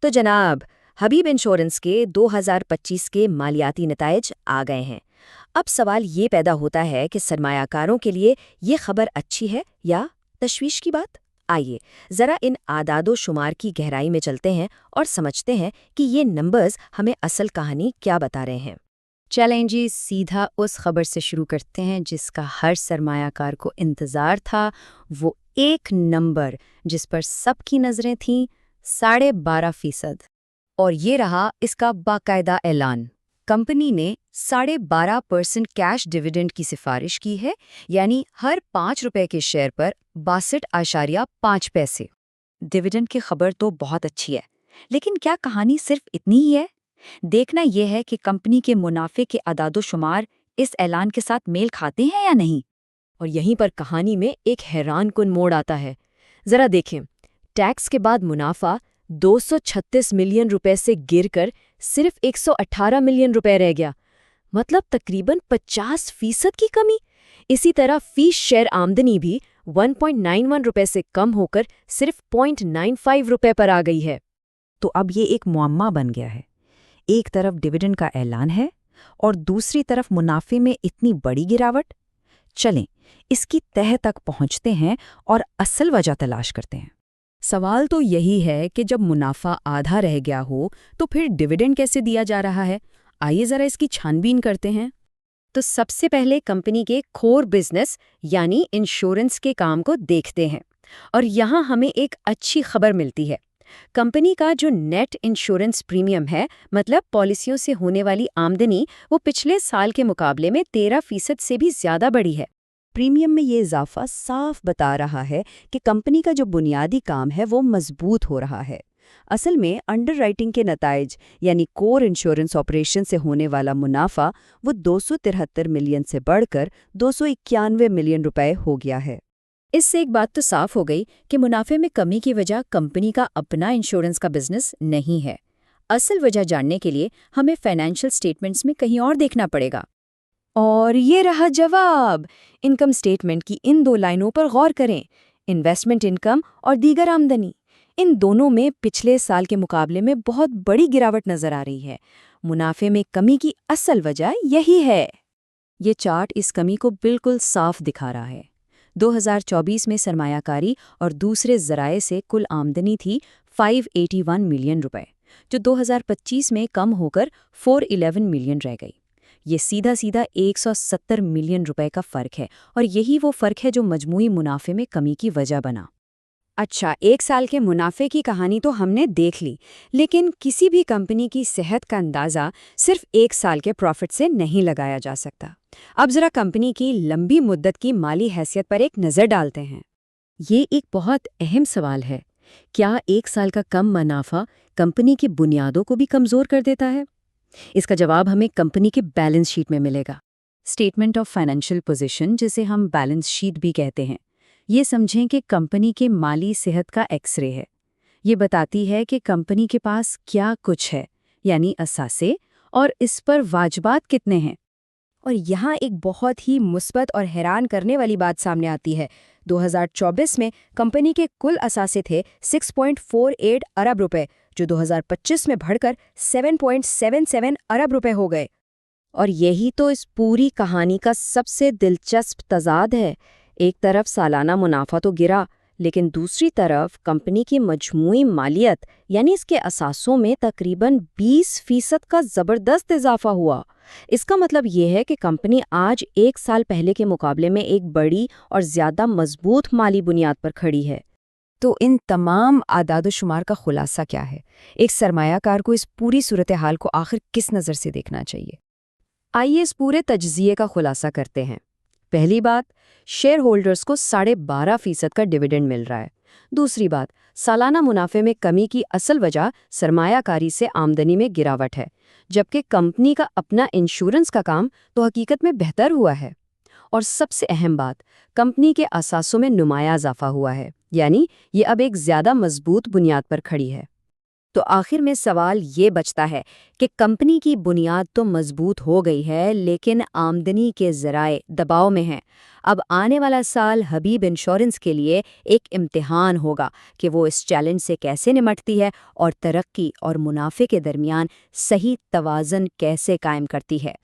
तो जनाब, हबीब इंश्योरेंस के 2025 के मालियाती नतायज आ गए हैं। अब सवाल ये पैदा होता है कि सरमायाकारों के लिए ये खबर अच्छी है या तशवीश की बात। आइए ज़रा इन आदादो शुमार की गहराई में चलते हैं और समझते हैं कि ये नंबर्स हमें असल कहानी क्या बता रहे हैं। चलें जी, सीधा उस खबर से शुरू करते हैं जिसका हर सरमायाकार को इंतज़ार था। वो एक नंबर जिस पर सबकी नज़रें थीं, 12.5%। और ये रहा इसका बाकायदा ऐलान। कंपनी ने 12.5% कैश डिविडेंड की सिफारिश की है, यानी हर 5 रुपए के शेयर पर 62.5 पैसे। डिविडेंड की खबर तो बहुत अच्छी है, लेकिन क्या कहानी सिर्फ इतनी ही है? देखना यह है कि कंपनी के मुनाफे के अदादो-शुमार इस ऐलान के साथ मेल खाते हैं या नहीं। और यहीं पर कहानी में एक हैरानकुन मोड़ आता है। ज़रा देखें, टैक्स के बाद मुनाफा 236 मिलियन रुपए से गिरकर सिर्फ 118 मिलियन रुपए रह गया। मतलब तकरीबन 50% की कमी। इसी तरह फी शेयर आमदनी भी 1.91 रुपए से कम होकर सिर्फ 0.95 रुपए पर आ गई है। तो अब ये एक मुअम्मा बन गया है। एक तरफ डिविडेंड का ऐलान है और दूसरी तरफ मुनाफे में इतनी बड़ी गिरावट। चलें, इसकी तह तक पहुंचते हैं और असल वजह तलाश करते हैं। सवाल तो यही है कि जब मुनाफा आधा रह गया हो तो फिर डिविडेंड कैसे दिया जा रहा है। आइए ज़रा इसकी छानबीन करते हैं। तो सबसे पहले कंपनी के कोर बिजनेस यानी इंश्योरेंस के काम को देखते हैं। और यहाँ हमें एक अच्छी खबर मिलती है। कंपनी का जो नेट इंश्योरेंस प्रीमियम है, मतलब पॉलिसियों से होने वाली आमदनी, वो पिछले साल के मुकाबले में 13% से भी ज़्यादा बढ़ी है। प्रीमियम में ये इजाफा साफ बता रहा है कि कंपनी का जो बुनियादी काम है वो मजबूत हो रहा है। असल में अंडरराइटिंग के नताइज यानी कोर इंश्योरेंस ऑपरेशन से होने वाला मुनाफा वो 273 मिलियन से बढ़कर 291 मिलियन रुपए हो गया है। इससे एक बात तो साफ हो गई कि मुनाफे में कमी की वजह कंपनी का अपना इंश्योरेंस का बिजनेस नहीं है। असल वजह जानने के लिए हमें फाइनेंशियल स्टेटमेंट्स में कहीं और देखना पड़ेगा। और ये रहा जवाब। इनकम स्टेटमेंट की इन दो लाइनों पर गौर करें। इन्वेस्टमेंट इनकम और दीगर आमदनी, इन दोनों में पिछले साल के मुकाबले में बहुत बड़ी गिरावट नजर आ रही है। मुनाफे में कमी की असल वजह यही है। ये चार्ट इस कमी को बिल्कुल साफ दिखा रहा है। 2024 में सरमायाकारी और दूसरे ज़राए से कुल आमदनी थी 581 मिलियन रुपए, जो 2025 में कम होकर 411 मिलियन रह गई। ये सीधा सीधा 170 मिलियन रुपए का फ़र्क है, और यही वो फ़र्क है जो मजमूई मुनाफे में कमी की वजह बना। अच्छा, एक साल के मुनाफे की कहानी तो हमने देख ली, लेकिन किसी भी कंपनी की सेहत का अंदाज़ा सिर्फ एक साल के प्रॉफिट से नहीं लगाया जा सकता। अब ज़रा कंपनी की लंबी मुद्दत की माली हैसियत पर एक नज़र डालते हैं। ये एक बहुत अहम सवाल है। क्या एक साल का कम मुनाफा कंपनी की बुनियादों को भी कमज़ोर कर देता है? इसका जवाब हमें कंपनी के बैलेंस शीट में मिलेगा। स्टेटमेंट ऑफ फाइनेंशियल पोजीशन, जिसे हम बैलेंस शीट भी कहते हैं, ये समझें कि कंपनी के माली सेहत का एक्सरे है। ये बताती है कि कंपनी के पास क्या कुछ है, यानी असासे, और इस पर वाजबात कितने हैं। और यहाँ एक बहुत ही मुस्बत और हैरान करने वाली बात सामने आती है। 2024 में कंपनी के कुल असासे थे 6.48 अरब रुपए, जो 2025 में बढ़कर 7.77 अरब रुपए हो गए। और यही तो इस पूरी कहानी का सबसे दिलचस्प तजाद है। एक तरफ सालाना मुनाफा तो गिरा, लेकिन दूसरी तरफ कंपनी की मजमूई मालियत यानी इसके असासों में तकरीबन 20% का ज़बरदस्त इजाफा हुआ। इसका मतलब ये है कि कंपनी आज एक साल पहले के मुकाबले में एक बड़ी और ज़्यादा मजबूत माली बुनियाद पर खड़ी है। तो इन तमाम आदाद-ओ-शुमार का खुलासा क्या है? एक सरमायाकार को इस पूरी सूरत हाल को आखिर किस नज़र से देखना चाहिए? आइए इस पूरे तज्ज़िये का खुलासा करते हैं। पहली बात, शेयर होल्डर्स को 12.5% का डिविडेंड मिल रहा है। दूसरी बात, सालाना मुनाफे में कमी की असल वजह सरमायाकारी से आमदनी में गिरावट है, जबकि कंपनी का अपना इंश्योरेंस का काम तो हकीकत में बेहतर हुआ है। और सबसे अहम बात, कंपनी के असासों में नुमाया इजाफा हुआ है, यानी ये अब एक ज़्यादा मजबूत बुनियाद पर खड़ी है। तो आखिर में सवाल ये बचता है कि कंपनी की बुनियाद तो मजबूत हो गई है, लेकिन आमदनी के ज़राए दबाव में हैं। अब आने वाला साल हबीब इंश्योरेंस के लिए एक इम्तिहान होगा कि वो इस चैलेंज से कैसे निपटती है और तरक्की और मुनाफे के दरमियान सही तवाज़न कैसे कायम करती है।